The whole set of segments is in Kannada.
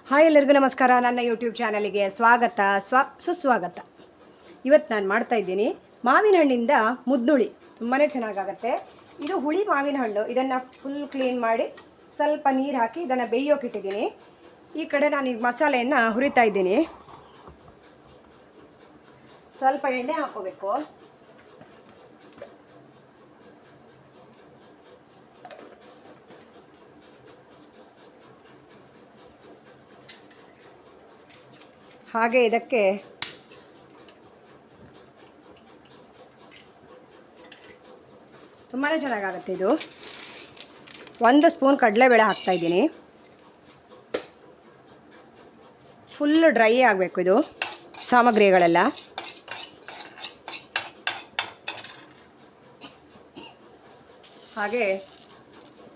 ಹಾಯ್ ಎಲ್ಲರಿಗೂ ನಮಸ್ಕಾರ. ನನ್ನ ಯೂಟ್ಯೂಬ್ ಚಾನಲಿಗೆ ಸ್ವಾಗತ ಸುಸ್ವಾಗತ. ಇವತ್ತು ನಾನು ಮಾಡ್ತಾಯಿದ್ದೀನಿ ಮಾವಿನ ಹಣ್ಣಿಂದ ಮುದ್ದುಳಿ. ತುಂಬಾ ಚೆನ್ನಾಗಾಗತ್ತೆ. ಇದು ಹುಳಿ ಮಾವಿನ ಹಣ್ಣು. ಇದನ್ನು ಫುಲ್ ಕ್ಲೀನ್ ಮಾಡಿ ಸ್ವಲ್ಪ ನೀರು ಹಾಕಿ ಇದನ್ನು ಬೇಯೋಕ್ಕಿಟ್ಟಿದ್ದೀನಿ. ಈ ಕಡೆ ನಾನು ಈಗ ಮಸಾಲೆಯನ್ನು ಹುರಿತಾ ಇದ್ದೀನಿ. ಸ್ವಲ್ಪ ಎಣ್ಣೆ ಹಾಕೋಬೇಕು. ಹಾಗೆ ಇದಕ್ಕೆ ತುಂಬಾ ಚೆನ್ನಾಗಾಗುತ್ತೆ. ಇದು 1 ಸ್ಪೂನ್ ಕಡಲೆಬೇಳೆ ಹಾಕ್ತಾಯಿದ್ದೀನಿ. ಫುಲ್ ಡ್ರೈ ಆಗಬೇಕು ಇದು ಸಾಮಗ್ರಿಗಳೆಲ್ಲ. ಹಾಗೆ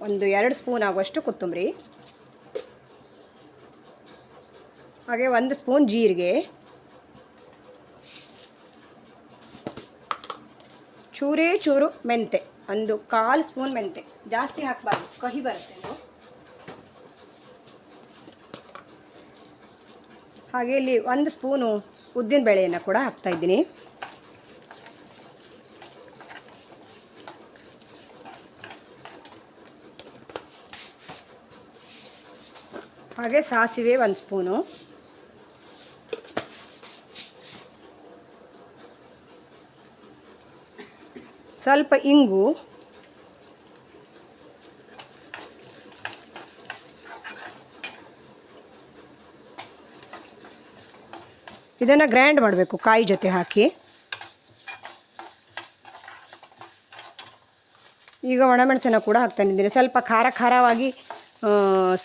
1-2 ಸ್ಪೂನ್ ಆಗುವಷ್ಟು ಕೊತ್ತಂಬರಿ, ಹಾಗೆ 1 ಸ್ಪೂನ್ ಜೀರಿಗೆ, ಚೂರೇ ಚೂರು ಮೆಂತೆ, 1/4 ಸ್ಪೂನ್ ಮೆಂತೆ. ಜಾಸ್ತಿ ಹಾಕಬಾರ್ದು, ಕಹಿ ಬರುತ್ತೆ ಇದು. ಹಾಗೆ ಇಲ್ಲಿ 1 ಸ್ಪೂನು ಉದ್ದಿನ ಬೇಳೆಯನ್ನು ಕೂಡ ಹಾಕ್ತಾಯಿದ್ದೀನಿ. ಹಾಗೆ ಸಾಸಿವೆ 1 ಸ್ಪೂನು, ಸ್ವಲ್ಪ ಇಂಗು, ಇದನ್ನು ಗ್ರೈಂಡ್ ಮಾಡಬೇಕು ಕಾಯಿ ಜೊತೆ ಹಾಕಿ. ಈಗ ಒಣಮೆಣಸನ್ನು ಕೂಡ ಹಾಕ್ತಾಯಿದ್ದೀನಿ. ಸ್ವಲ್ಪ ಖಾರವಾಗಿ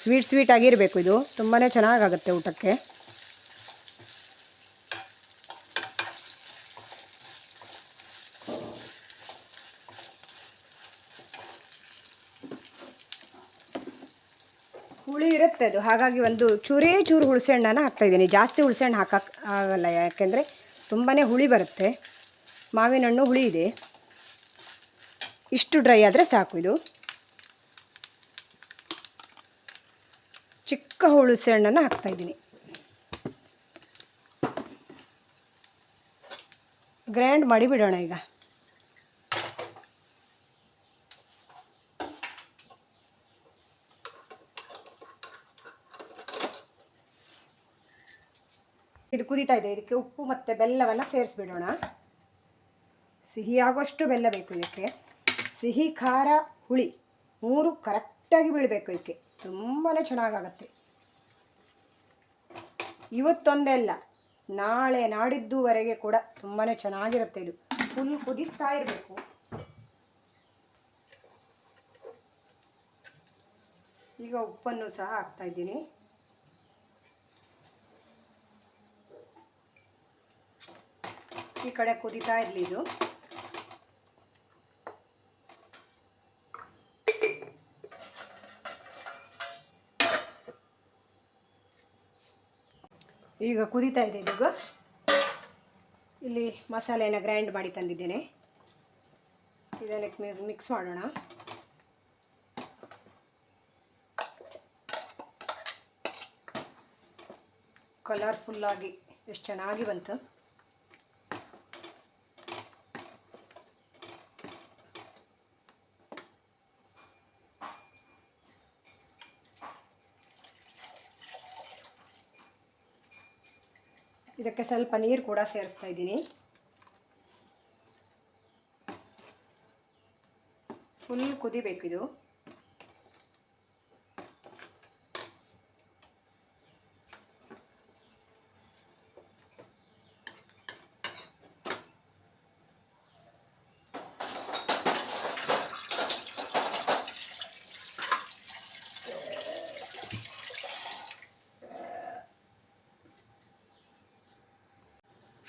ಸ್ವೀಟ್ ಆಗಿರಬೇಕು. ಇದು ತುಂಬಾ ಚೆನ್ನಾಗಾಗುತ್ತೆ ಊಟಕ್ಕೆ. ಹುಳಿ ಇರುತ್ತೆ ಅದು, ಹಾಗಾಗಿ ಚೂರೇ ಚೂರು ಹುಣಸೆಹಣ್ಣನ್ನು ಹಾಕ್ತಾಯಿದ್ದೀನಿ. ಜಾಸ್ತಿ ಹುಣಸೆಹಣ್ಣು ಹಾಕಕ್ಕೆ ಆಗಲ್ಲ, ಯಾಕೆಂದರೆ ತುಂಬಾ ಹುಳಿ ಬರುತ್ತೆ. ಮಾವಿನ ಹಣ್ಣು ಹುಳಿ ಇದೆ. ಇಷ್ಟು ಡ್ರೈ ಆದರೆ ಸಾಕು. ಇದು ಚಿಕ್ಕ ಹುಣಸೆಹಣ್ಣನ್ನು ಹಾಕ್ತಾಯಿದ್ದೀನಿ. ಗ್ರೈಂಡ್ ಮಾಡಿ ಬಿಡೋಣ ಈಗ. ಇದು ಕುದೀತಾ ಇದೆ. ಇದಕ್ಕೆ ಉಪ್ಪು ಮತ್ತು ಬೆಲ್ಲವನ್ನು ಸೇರಿಸ್ಬಿಡೋಣ. ಸಿಹಿ ಆಗುವಷ್ಟು ಬೆಲ್ಲ ಬೇಕು ಇದಕ್ಕೆ. ಸಿಹಿ, ಖಾರ, ಹುಳಿ 3 ಕರೆಕ್ಟಾಗಿ ಬೀಳಬೇಕು ಇದಕ್ಕೆ. ತುಂಬಾ ಚೆನ್ನಾಗಾಗತ್ತೆ. ಇವತ್ತೊಂದೇ ಅಲ್ಲ, ನಾಳೆ ನಾಡಿದ್ದುವರೆಗೆ ಕೂಡ ತುಂಬಾ ಚೆನ್ನಾಗಿರುತ್ತೆ. ಇದು ಫುಲ್ ಕುದಿಸ್ತಾ ಇರಬೇಕು. ಈಗ ಉಪ್ಪನ್ನು ಸಹ ಹಾಕ್ತಾಯಿದ್ದೀನಿ. ಈ ಕಡೆ ಕುದೀತಾ ಇರಲಿ ಇದು. ಈಗ ಕುದೀತಾ ಇದೆ ಇದು. ಇಲ್ಲಿ ಮಸಾಲೆಯನ್ನು ಗ್ರೈಂಡ್ ಮಾಡಿ ತಂದಿದ್ದೇನೆ. ಇದನ್ನು ಮಿಕ್ಸ್ ಮಾಡೋಣ. ಕಲರ್ಫುಲ್ಲಾಗಿ ಎಷ್ಟು ಚೆನ್ನಾಗಿ ಬಂತು. ಇದಕ್ಕೆ ಸ್ವಲ್ಪ ನೀರು ಕೂಡ ಸೇರಿಸ್ತಾ ಇದ್ದೀನಿ. ಫುಲ್ ಕುದಿಬೇಕು ಇದು.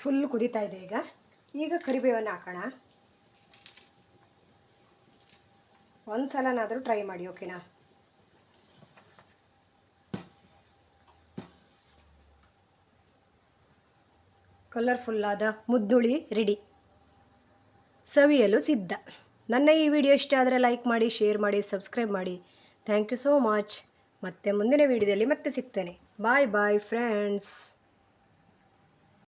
ಫುಲ್ ಕುದೀತಾ ಇದೆ ಈಗ ಕರಿಬೇವನ್ನು ಹಾಕೋಣ. ಒಂದು ಸಲನಾದರೂ ಟ್ರೈ ಮಾಡಿ, ಓಕೆನಾ? ಕಲರ್ಫುಲ್ಲಾದ ಮುದ್ದುಳಿ ರೆಡಿ, ಸವಿಯಲು ಸಿದ್ಧ. ನನ್ನ ಈ ವಿಡಿಯೋ ಇಷ್ಟ ಆದರೆ ಲೈಕ್ ಮಾಡಿ, ಶೇರ್ ಮಾಡಿ, ಸಬ್ಸ್ಕ್ರೈಬ್ ಮಾಡಿ. Thank you so much. ಮತ್ತೆ ಮುಂದಿನ ವಿಡಿಯೋದಲ್ಲಿ ಮತ್ತೆ ಸಿಗ್ತೇನೆ. ಬಾಯ್ ಬಾಯ್ ಫ್ರೆಂಡ್ಸ್.